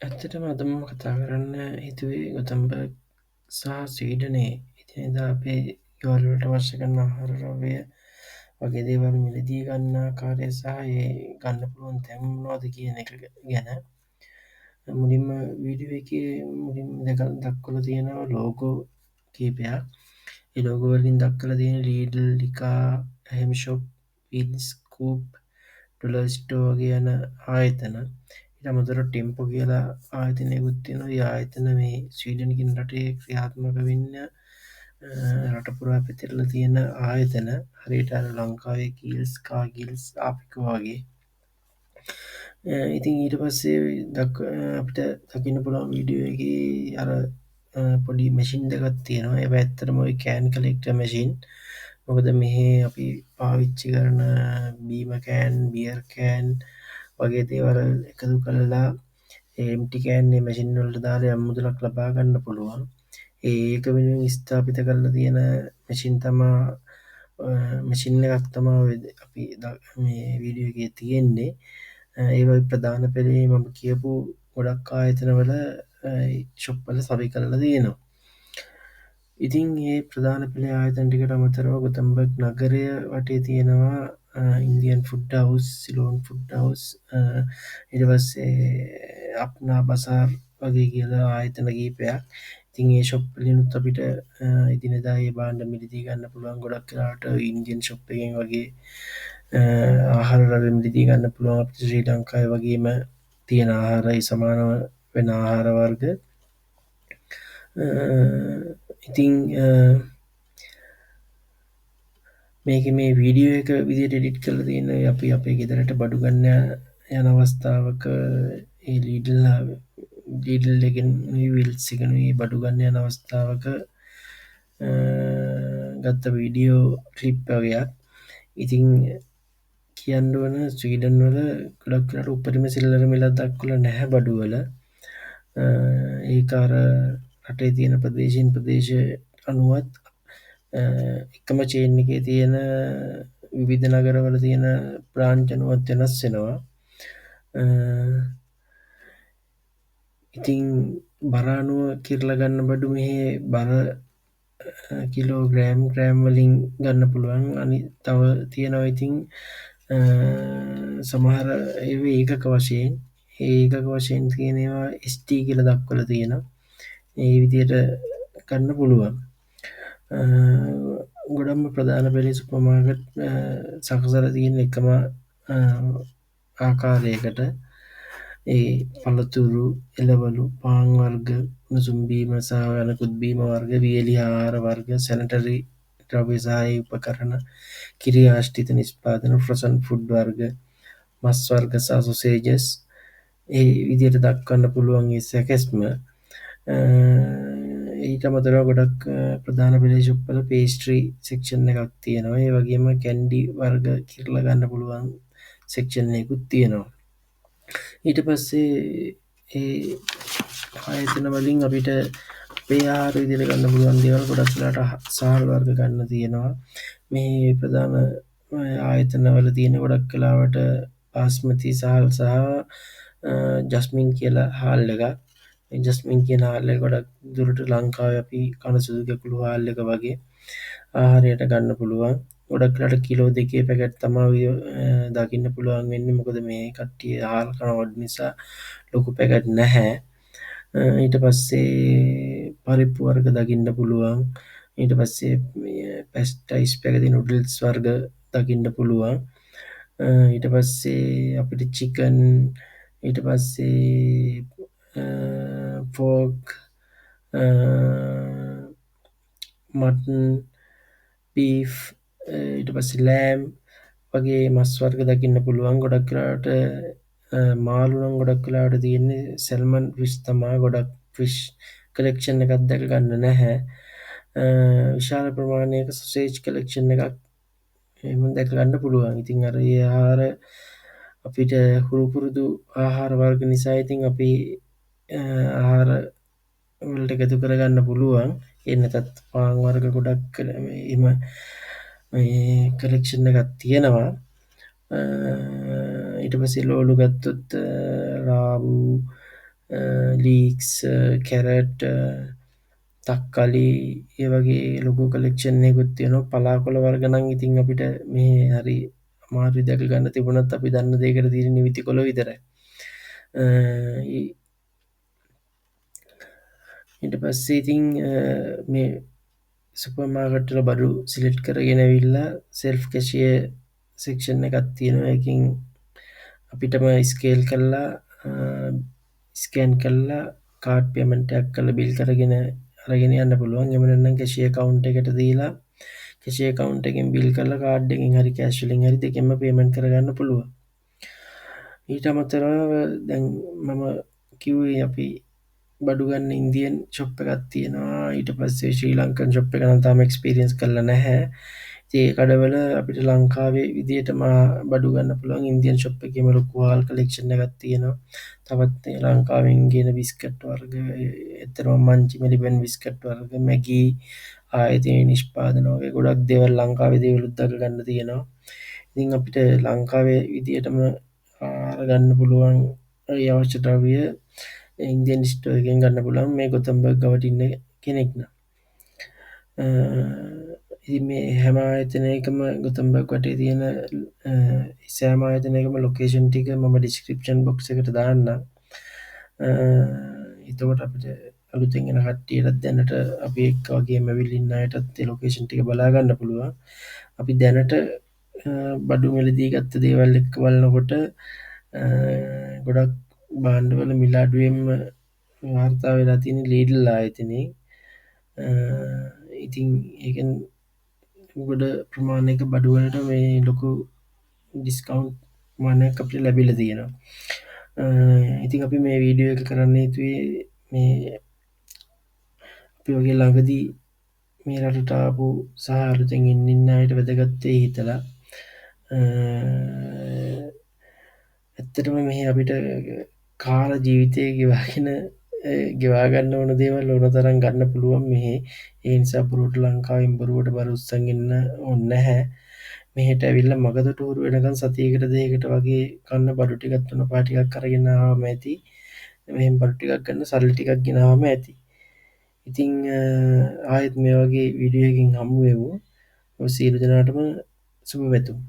ඇත්තටම අද මම කතා කරන්න හිතුවේ ගොතම්බර්ග් සහ ස්වීඩනයේ එදිනෙදා අපේ ගෙවල්වලට අවශ්‍ය කරන ආහාර ද්‍රව්‍ය වගේ දේවල් මිලදී ගන්න ආකාරය සහ ඒ ගන්න පුළුවන් තැන් මොනවද කියන එක ගැන. මුලින්ම වීඩියෝ එකේ මුලින්ම දක්වලා තියෙනවා ලෝගෝ කීපයක්. ඒ ලෝගෝ වලින් දක්වලා තියෙන ලීඩල්, ලිකා, හැම් ෂොප්, විල්ස්, කූප්, ඩොලර් ස්ටෝර් වගේ යන ආයතන. ඊට අමතරව ටෙම්පෝ කියලා ආයතනයකුත් තියෙනවා. ඒ ආයතන මේ ස්වීඩන් කියන රටේ ක්‍රියාත්මක වෙන්න රට පුරා පැතිරලා තියෙන ආයතන. හරියට අර ලංකාවේ කීල්ස්, කාගිල්ස්, ආපිකෝ වගේ. ඉතින් ඊට පස්සේ අපිට දකින්න පුළුවන් වීඩියෝ එකේ අර පොඩි මැෂින් දෙකක් තියෙනවා. ඒවා ඇත්තටම ওই කෑන් කලෙක්ටර් මැෂින්. මොකද මෙහි අපි පාවිච්චි කරන බීම කෑන්, බියර් කෑන් වගේ දේවල් එකතු කරලා එම්ටි කෑන් මේ මැෂින් වලට දාලා යම් මුදලක් ලබා ගන්න පුළුවන්. ඒක වෙනුවෙන් ස්ථාපිත කරලා තියෙන මැෂින් එකක් තමයි අපි මේ වීඩියෝ එකේ තියෙන්නේ. ඒ වගේ ප්‍රධාන පෙළේ මම කියපු ගොඩක් ආයතනවල ෂොප් වල සවි කරලා තියෙනවා. ඉතින් ඒ ප්‍රධාන පෙළේ ආයතන ටිකට අමතරව ගොතම්බර්ග් නගරය වටේ තියෙනවා Indian food house, Ceylon food house, ඊට පස්සේ අප්නා බසාර් වගේ කියලා ආයතන කීපයක්. ඉතින් ඒ ෂොප් වලිනුත් අපිට එදිනෙදා ඒ භාණ්ඩ මිලදී ගන්න පුළුවන්. ගොඩක් වෙලාවට ඉන්දියන් ෂොප් එකෙන් වගේ ආහාර රැලි මිලදී ගන්න පුළුවන් අපිට ශ්‍රී ලංකාවේ වගේම තියෙන ආහාරයි සමානව වෙන ආහාර වර්ග. ඉතින් මේක මේ වීඩියෝ එක විදිහට එඩිට් කරලා තියෙන්නේ අපි අපේ ගෙදරට බඩු ගන්න යන අවස්ථාවක ඒ ලීඩල් එකෙන් විල්ස් එකෙනුයි බඩු ගන්න යන අවස්ථාවක ගත්ත වීඩියෝ ක්ලිප් වගේක්. ඉතින් කියන්න ඕන ස්වීඩන් වල ගොඩක් වෙලාවට උපරිම සිල්ලර මිලක් දක්වලා නැහැ බඩු වල. ඒක අර රටේ තියෙන ප්‍රදේශයෙන් ප්‍රදේශ අනුවත් එකම චේන් එකේ තියෙන විවිධ නගරවල තියෙන බ්‍රාන්ච් අනුවත් වෙනස් වෙනවා. ඉතින් බර අනුව කිරලා ගන්න බඩු මෙහි බර කිලෝග්‍රෑම් ග්‍රෑම් වලින් ගන්න පුළුවන්. අනිත් තව තියෙනවා ඉතින් සමහර ඒවා ඒකක වශයෙන් ඒකක වශයෙන් තියෙන ඒවා ST කියලා දක්වලා තියෙනවා. ඒ විදිහට ගන්න පුළුවන්. ගොඩක්ම ප්‍රධාන පෙළේ සුපර් මාකට් සකසලා තියෙන එකම ආකාරයකට ඒ පළතුරු, එළවලු, පාන් වර්ග, උණුසුම් බීම සහ අනෙකුත් බීම වර්ග, වියලි ආහාර වර්ග, සැනිටරි ද්‍රව්‍ය සහ ඒ උපකරණ, කිරි ආශ්‍රිත නිෂ්පාදන, ෆ්‍රොසන් ෆුඩ් වර්ග, මස් වර්ග සහ සොසේජස් ඒ විදිහට දක්වන්න පුළුවන් ඒ සැකැස්ම. ඊට අමතරව ගොඩක් ප්‍රධාන පෙළේ ෂොප් වල පේස්ට්‍රි සෙක්ෂන් එකක් තියෙනවා. ඒ වගේම කැන්ඩි වර්ග කිරලා ගන්න පුළුවන් සෙක්ෂන් එකකුත් තියෙනවා. ඊට පස්සේ ඒ ආයතන වලින් අපිට අපේ ආහාර විදිහට ගන්න පුළුවන් දේවල් ගොඩක් වෙලාවට සහල් වර්ග ගන්න තියෙනවා. මේ ප්‍රධාන ආයතන වල තියෙන ගොඩක් වෙලාවට බාස්මති සහල් සහ ජස්මින් කියලා හාල් එකක්. ජස්මින් කියන හාල් එක ගොඩක් දුරට ලංකාවේ අපි කන සුදු කැකුළු හාල් එක වගේ ආහාරයට ගන්න පුළුවන්. ගොඩක් වෙලාවට කිලෝ 2 පැකට් තමයි දකින්න පුළුවන් වෙන්නේ. මොකද මේ කට්ටිය හාල් කන වැඩි නිසා ලොකු පැකට් නැහැ. ඊට පස්සේ පරිප්පු වර්ග දකින්න පුළුවන්. ඊට පස්සේ පැස්ටයිස් පැකටි නූඩල්ස් වර්ග දකින්න පුළුවන්. ඊට පස්සේ අපිට චිකන්, ඊට පස්සේ පෝක්, මටන්, බීෆ්, ඊට පස්සේ ලෑම් වගේ මස් වර්ග දකින්න පුළුවන්. ගොඩක් වෙලාවට මාළු නම් ගොඩක් වෙලාවට තියෙන්නේ සැල්මන් ෆිෂ් තමයි. ගොඩක් ෆිෂ් කලෙක්ෂන් එකක් දැක ගන්න නැහැ. විශාල ප්‍රමාණයක සොසේජ් කලෙක්ෂන් එකක් එහෙම දැක ගන්න පුළුවන්. ඉතින් අර ඒ ආහාර අපිට හුරු පුරුදු ආහාර වර්ග නිසා ඉතින් අපි ආහාර වලට එකතු කරගන්න පුළුවන්. ඒ නැතත් පාන් වර්ග ගොඩක් එහෙම මේ කලෙක්ෂන් එකක් තියෙනවා. ඊට පස්සේ එළවලු ගත්තොත් රාවු, ලීක්ස්, කැරට්, තක්කලි ඒ වගේ ලොකු කලෙක්ෂන් එකකුත් තියෙනවා. පලාකොළ වර්ග නම් ඉතින් අපිට මේ හරි අමාරුයි දැක ගන්න. තිබුණත් අපි දන්න දෙයකට තියෙන නිවිති කොළ විතරයි. ඊට පස්සේ ඉතින් මේ සුපර් මාකට් වල බඩු සිලෙක්ට් කරගෙන ඇවිල්ලා සෙල්ෆ් කැෂියර් සෙක්ෂන් එකක් තියෙනවා. ඒකෙන් අපිටම ස්කේල් කරලා ස්කෑන් කරලා කාඩ් පේමන්ට් එකක් කරලා බිල් කරගෙන අරගෙන යන්න පුළුවන්. එහෙම නැත්නම් කැෂියර් account එකට දීලා කැෂියර් account එකෙන් බිල් කරලා කාඩ් එකෙන් හරි කැෂ් වලින් හරි දෙකෙන්ම පේමන්ට් කරගන්න පුළුවන්. ඊට අමතරව දැන් මම කිව්වේ අපි බඩු ගන්න ඉන්දියන් ෂොප් එකක් තියෙනවා. ඊට පස්සේ ශ්‍රී ලංකන් ෂොප් එක නම් තාම එක්ස්පීරියන්ස් කරලා නැහැ. ඉතින් ඒ කඩවල අපිට ලංකාවේ විදියටම බඩු ගන්න පුළුවන්. ඉන්දියන් ෂොප් එකේම ලොකු හාල් කලෙක්ෂන් එකක් තියෙනවා. තවත් ලංකාවෙන් ගෙන බිස්කට් වර්ග, එතරම් මංචි මෙලිබන් බිස්කට් වර්ග, මැගී ආයතන නිෂ්පාදන වගේ ගොඩක් දේවල් ලංකාවේ දේවලුත් දක ගන්න තියෙනවා. ඉතින් අපිට ලංකාවේ විදියටම අරගන්න පුළුවන් ඒ අවශ්‍ය ද්‍රව්‍ය ඉන්දියන් ස්ටෝර් එකෙන් ගන්න පුළුවන් මේ ගොතම්බර්ග් ගවට ඉන්න කෙනෙක් නම්. ඉතින් මේ හැම ආයතනයකම ගොතම්බර්ග් වටේ තියෙන සෑම ආයතනයකම ලොකේෂන් ටික මම ඩිස්ක්‍රිප්ෂන් බොක්ස් එකට දාන්නම්. එතකොට අපිට අලුතෙන් එන කට්ටියටත් දැනට අපි එක්ක වගේම ඇවිල්ලා ඉන්න අයටත් ඒ ලොකේෂන් ටික බලා ගන්න පුළුවන්. අපි දැනට බඩු මිලදී ගත්ත දේවල් එක්ක බලනකොට ගොඩක් භාණ්ඩවල මිල අඩුවෙන්ම වාර්තා වෙලා තියෙන ලීඩල් ආයතනයේ. ඉතින් ඒකෙන් ගොඩ ප්‍රමාණයක බඩු වලට මේ ලොකු ඩිස්කවුන්ට් මානයක් අපිට ලැබිලා තියෙනවා. ඉතින් අපි මේ වීඩියෝ එක කරන්න හේතුවේ මේ අපි වගේ ළඟදී මේ රටට ආපු සහ අලුතෙන් ඉන්න අයට වැදගත් වෙයි හිතලා. ඇත්තටම මෙහි අපිට කාල ජීවිතය ගෙවා ගන්න ඕන දේවල් ඕන තරම් ගන්න පුළුවන් මෙහි. ඒ නිසා බොරුවට ලංකාවෙන් බොරුවට බර උස්සන් ඉන්න ඕනේ නැහැ. මෙහෙට ඇවිල්ලා මගදොට උරු වෙනකන් සතියකට දෙකකට වගේ කන්න බඩු ටිකක් තුන පහ ටිකක් අරගෙන ආවම ඇති. මෙහෙන් බඩු ටිකක් ගන්න සල්ලි ටිකක් ගෙනාවම ඇති. ඉතින් ආයෙත් මේ වගේ වීඩියෝ එකකින් හමු වෙමු. ඔය සියලු දෙනාටම සුබ පැතුම්.